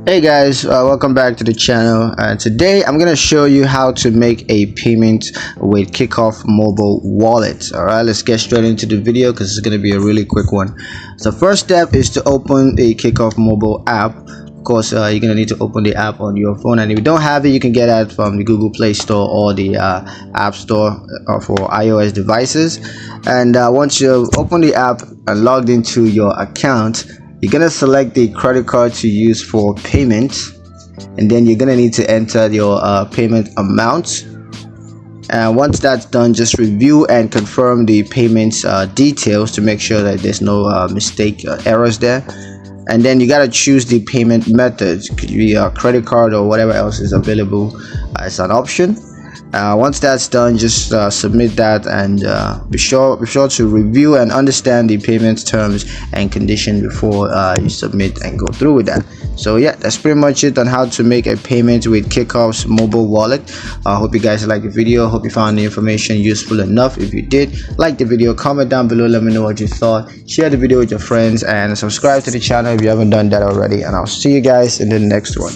Hey guys, welcome back to the channel. Today I'm gonna show you how to make a payment with Kikoff mobile wallet. Alright, let's get straight into the video because it's gonna be a really quick one. So first step is to open a Kikoff mobile app. Of course, you're gonna need to open the app on your phone, and if you don't have it, you can get that from the Google Play Store or the App Store for iOS devices. And once you open the app and logged into your account, you're gonna select the credit card to use for payment, and then you're gonna need to enter your payment amount. And once that's done, just review and confirm the payments details to make sure that there's no mistake errors there. And then you gotta choose the payment method. It could be a credit card or whatever else is available as an option. Once that's done, just submit that, and be sure to review and understand the payment terms and conditions before you submit and go through with that. So yeah, that's pretty much it on how to make a payment with Kikoff's mobile wallet. I hope you guys liked the video. Hope you found the information useful enough. If you did, like the video, comment down below, let me know what you thought, share the video with your friends, and subscribe to the channel if you haven't done that already. And I'll see you guys in the next one.